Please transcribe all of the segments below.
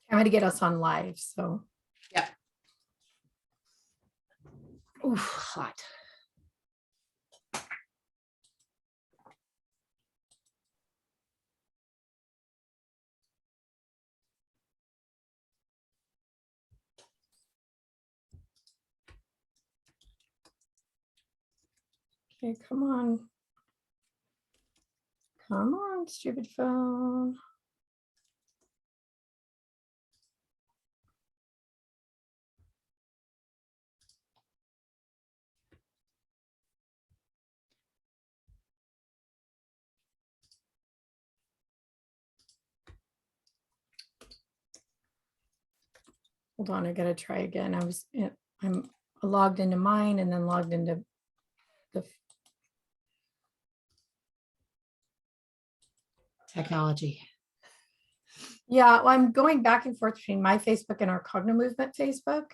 I'm going to get us on live. So, yeah. Oof, hot. okay, come on. Come on, stupid phone. Hold on, I gotta try again. I'm logged into mine and then logged into the Technology. yeah, well, I'm going back and forth between my Facebook and our Cognomovement Facebook.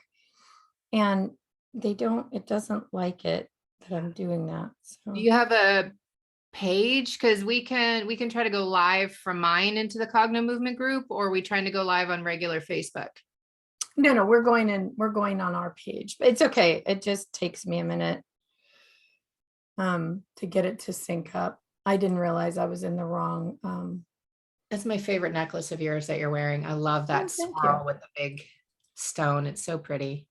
And it doesn't like it that I'm doing that. So Do you have a page? Because we can try to go live from mine into the Cognomovement group, or are we trying to go live on regular Facebook? no, we're going on our page, but it's okay. It just takes me a minute to get it to sync up. I didn't realize I was in the wrong. That's my favorite necklace of yours that you're wearing. I love that swirl with the big stone. It's so pretty.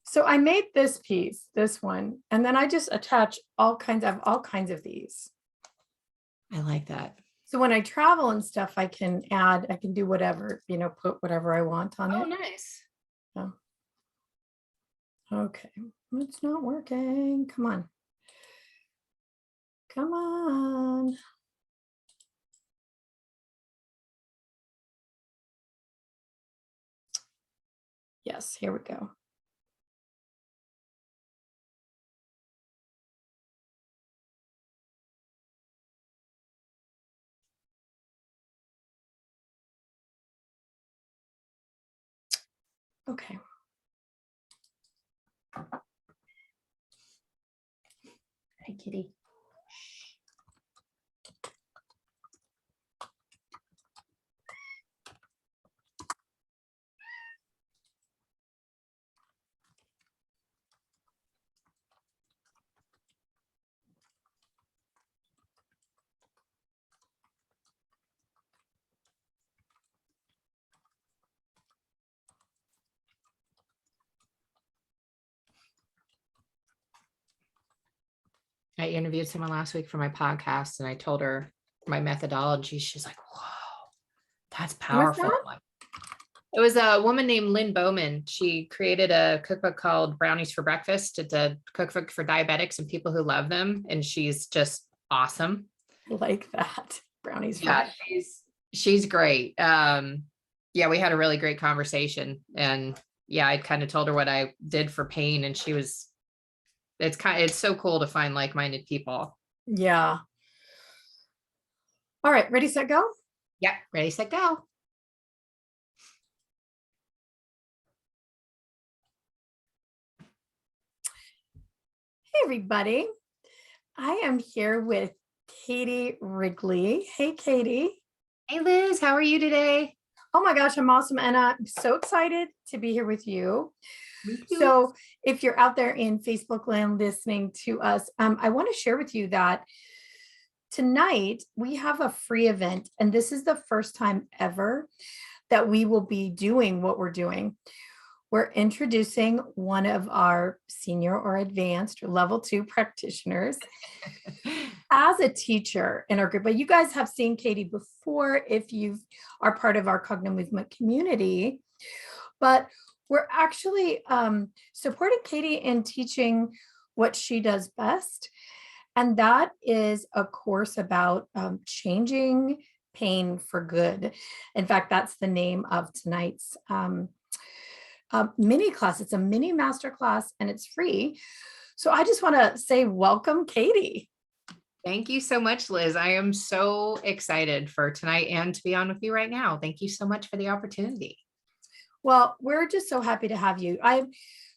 So I made this piece, this one, and then I just attach all kinds of these. I like that. So when I travel and stuff, I can do whatever, put whatever I want on it. Oh, nice. Oh. Okay, it's not working. Come on. Come on. Yes, here we go. Okay. Hi, kitty. I interviewed someone last week for my podcast, and I told her my methodology. She's like, whoa, that's powerful. It was a woman named Lynn Bowman. She created a cookbook called Brownies for Breakfast. It's a cookbook for diabetics and people who love them. And she's just awesome. I like that. Brownies. Yeah, she's great. Yeah, we had a really great conversation. And yeah, I kind of told her what I did for pain, and it's so cool to find like-minded people. Yeah. All right, ready, set, go? Yeah, ready, set, go. Hey, everybody. I am here with Katie Wrigley. Hey, Katie. Hey, Liz, how are you today? Oh my gosh, I'm awesome. And I'm so excited to be here with you. Me too. So if you're out there in Facebook land listening to us, I want to share with you that tonight we have a free event, and this is the first time ever that we will be doing what we're doing. We're introducing one of our senior or advanced or level 2 practitioners as a teacher in our group. But you guys have seen Katie before if you are part of our Cognomovement community. But we're actually supporting Katie in teaching what she does best. And that is a course about changing pain for good. In fact, that's the name of tonight's mini class. It's a mini master class and it's free. So I just want to say welcome, Katie. Thank you so much, Liz. I am so excited for tonight and to be on with you right now. Thank you so much for the opportunity. Well, we're just so happy to have you.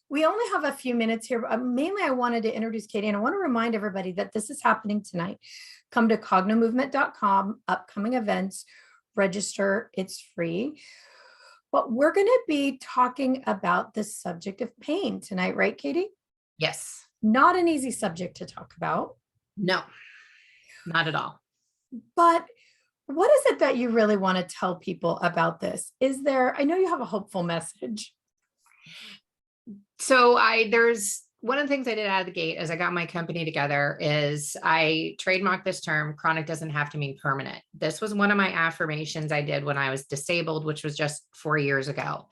We only have a few minutes here. Mainly, I wanted to introduce Katie, and I want to remind everybody that this is happening tonight. Come to cognomovement.com, upcoming events, register. It's free. But we're going to be talking about the subject of pain tonight, right, Katie? Yes. Not an easy subject to talk about. No, not at all. But what is it that you really want to tell people about this? I know you have a hopeful message. So there's one of the things I did out of the gate as I got my company together is I trademarked this term, chronic doesn't have to mean permanent. This was one of my affirmations I did when I was disabled, which was just 4 years ago.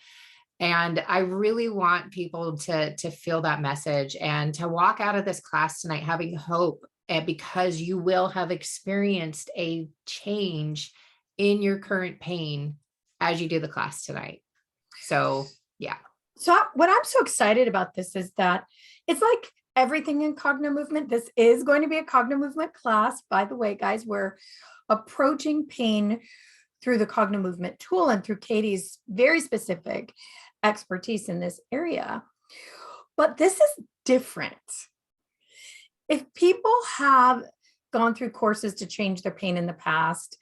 And I really want people to feel that message and to walk out of this class tonight having hope, and because you will have experienced a change in your current pain as you do the class tonight. So, yeah. So what I'm so excited about this is that it's like everything in Cogno Movement. This is going to be a Cogno Movement class. By the way, guys, we're approaching pain through the Cogno Movement tool and through Katie's very specific expertise in this area. But this is different. If people have gone through courses to change their pain in the past,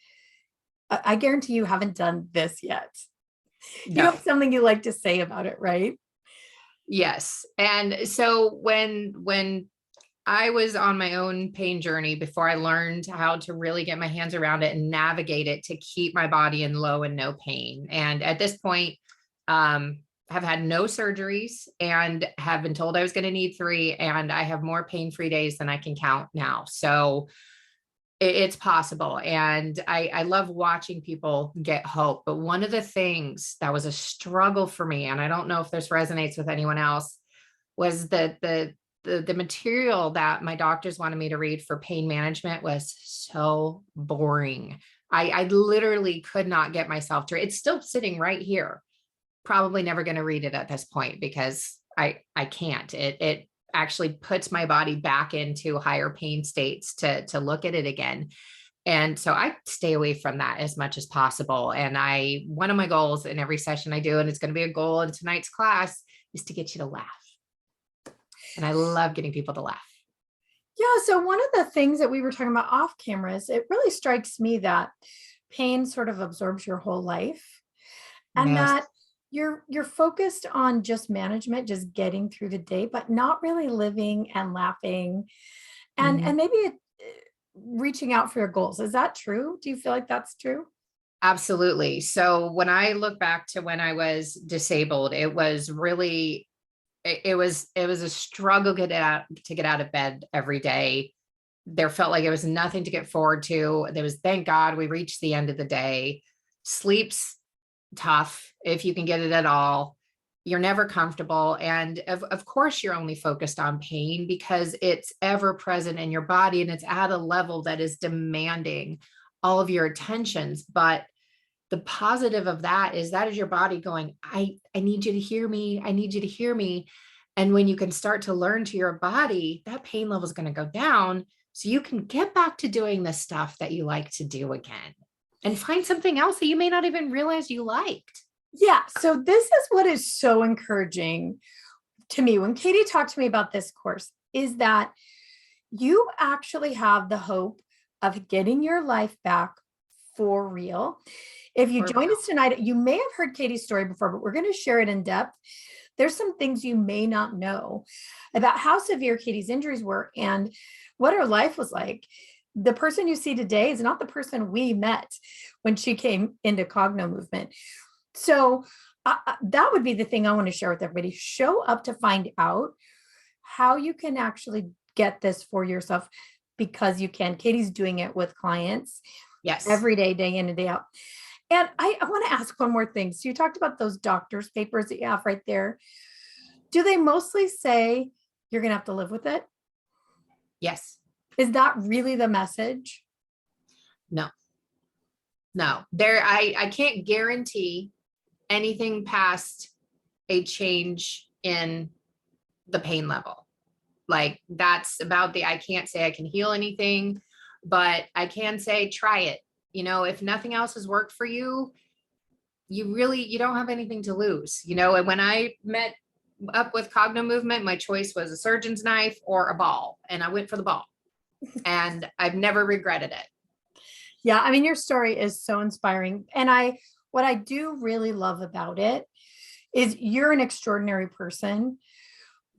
I guarantee you haven't done this yet. No. You have something you like to say about it, right? Yes. And so when I was on my own pain journey before I learned how to really get my hands around it and navigate it to keep my body in low and no pain. And at this point, have had no surgeries and have been told I was going to need 3, and I have more pain-free days than I can count now. So it's possible. And I love watching people get hope. But one of the things that was a struggle for me, and I don't know if this resonates with anyone else, was the material that my doctors wanted me to read for pain management was so boring. I literally could not get myself to, it's still sitting right here. Probably never going to read it at this point because I can't. It actually puts my body back into higher pain states to look at it again. And so I stay away from that as much as possible. And one of my goals in every session I do, and it's going to be a goal in tonight's class, is to get you to laugh. And I love getting people to laugh. Yeah. So one of the things that we were talking about off cameras, it really strikes me that pain sort of absorbs your whole life, and Yes. that you're focused on just management, just getting through the day, but not really living and laughing and maybe reaching out for your goals. Is that true? Do you feel like that's true? Absolutely. So when I look back to when I was disabled, it was really, it was a struggle to get out of bed every day. There felt like it was nothing to get forward to. There was, thank God we reached the end of the day. Sleep's tough if you can get it at all. You're never comfortable. And of course, you're only focused on pain because it's ever present in your body and it's at a level that is demanding all of your attentions. But the positive of that is your body going, I need you to hear me. I need you to hear me. And when you can start to learn to your body, that pain level is going to go down so you can get back to doing the stuff that you like to do again and find something else that you may not even realize you liked. Yeah. So this is what is so encouraging to me when Katie talked to me about this course, is that you actually have the hope of getting your life back for real. If you joined us tonight, you may have heard Katie's story before, but we're going to share it in depth. There's some things you may not know about how severe Katie's injuries were and what her life was like. The person you see today is not the person we met when she came into Cogno Movement. So that would be the thing I want to share with everybody. Show up to find out how you can actually get this for yourself, because you can. Katie's doing it with clients. Yes. Every day, day in and day out. And I want to ask one more thing. So you talked about those doctor's papers that you have right there. Do they mostly say you're going to have to live with it? Yes. Is that really the message? No. I can't guarantee anything past a change in the pain level. Like that's about I can't say I can heal anything, but I can say, try it. If nothing else has worked for you, you don't have anything to lose. And when I met up with Cogno Movement, my choice was a surgeon's knife or a ball. And I went for the ball and I've never regretted it. Yeah. I mean, your story is so inspiring. And I what I do really love about it is you're an extraordinary person,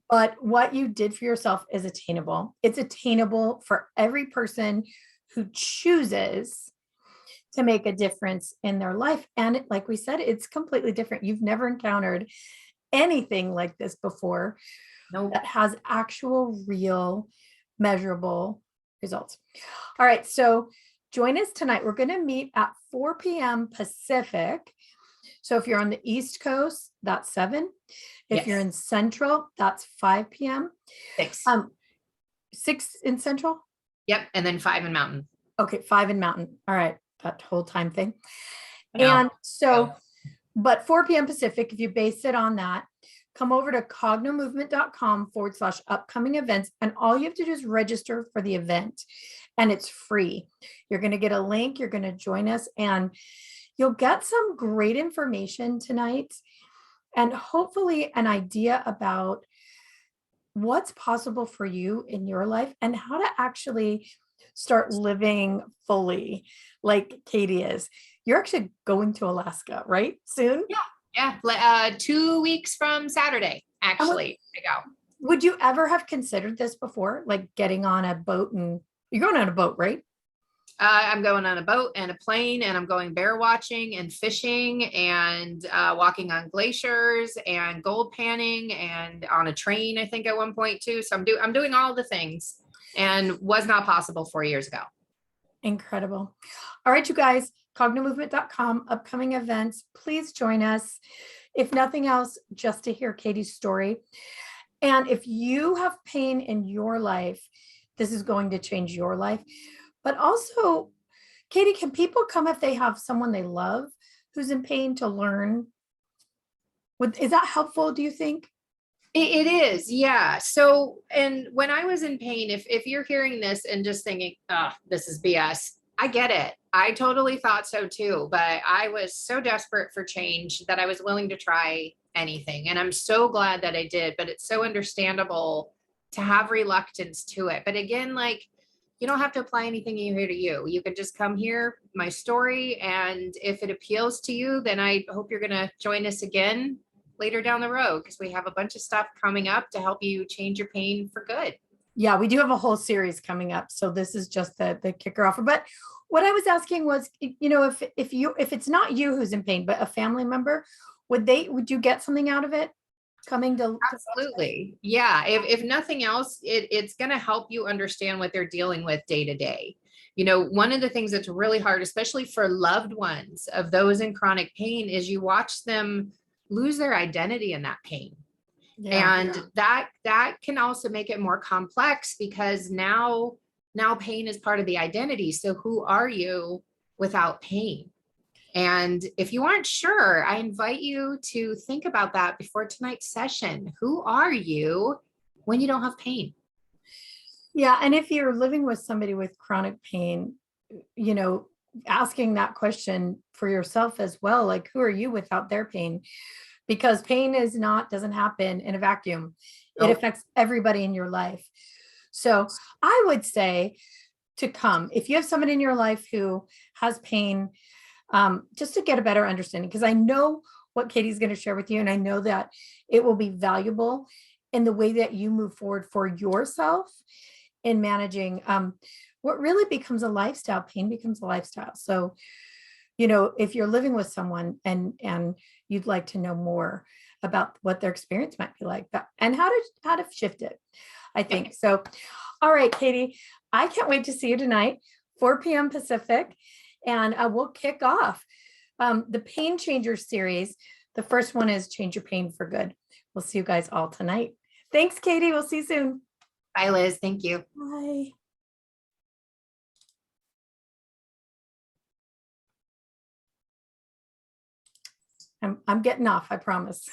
but what you did for yourself is attainable. It's attainable for every person who chooses to make a difference in their life. And like we said, it's completely different. You've never encountered anything like this before Nope. that has actual, real, measurable results. All right. So join us tonight. We're going to meet at 4 p.m. Pacific. So if you're on the East Coast, that's 7. If you're in Central, that's 5 p.m. 6. 6 in Central? Yep. And then 5 in Mountain. Okay, 5 in Mountain. All right, that whole time thing. And so, but 4 p.m. Pacific, if you base it on that, come over to cognomovement.com/upcoming events. And all you have to do is register for the event. And it's free. You're going to get a link. You're going to join us. And you'll get some great information tonight. And hopefully an idea about what's possible for you in your life and how to actually start living fully like Katie is. You're actually going to Alaska, right? Soon? Yeah. 2 weeks from Saturday, actually, to go. Would you ever have considered this before? Like getting on a boat and you're going on a boat, right? I'm going on a boat and a plane, and I'm going bear watching and fishing and walking on glaciers and gold panning and on a train, I think at one point too. So I'm doing all the things, and was not possible 4 years ago. Incredible. All right, you guys, cognomovement.com, upcoming events. Please join us. If nothing else, just to hear Katie's story. And if you have pain in your life, this is going to change your life. But also, Katie, can people come if they have someone they love who's in pain to learn? Is that helpful, do you think? It is, yeah. So, and when I was in pain, if you're hearing this and just thinking, oh, this is BS, I get it. I totally thought so too, but I was so desperate for change that I was willing to try anything. And I'm so glad that I did, but it's so understandable to have reluctance to it. But again, like, you don't have to apply anything in here to you. You can just come hear my story. And if it appeals to you, then I hope you're going to join us again later down the road, because we have a bunch of stuff coming up to help you change your pain for good. Yeah, we do have a whole series coming up. So this is just the kicker offer. But what I was asking was, if it's not you who's in pain, but a family member, would you get something out of it? Coming to Absolutely. Yeah. If nothing else, it's going to help you understand what they're dealing with day to day. One of the things that's really hard, especially for loved ones of those in chronic pain, is you watch them lose their identity in that pain. That can also make it more complex, because now pain is part of the identity. So who are you without pain? And if you aren't sure, I invite you to think about that before tonight's session. Who are you when you don't have pain? Yeah. And if you're living with somebody with chronic pain, asking that question for yourself as well, like, who are you without their pain? Because pain doesn't happen in a vacuum. It affects everybody in your life. So I would say to come, if you have someone in your life who has pain, just to get a better understanding, because I know what Katie's going to share with you, and I know that it will be valuable in the way that you move forward for yourself in managing what really becomes a lifestyle. Pain becomes a lifestyle. So, if you're living with someone and you'd like to know more about what their experience might be like, and how to shift it, I think. So, all right, Katie, I can't wait to see you tonight, 4 p.m. Pacific. And we'll kick off the Pain Changers series. The first one is Change Your Pain for Good. We'll see you guys all tonight. Thanks, Katie. We'll see you soon. Bye, Liz. Thank you. Bye. I'm getting off, I promise.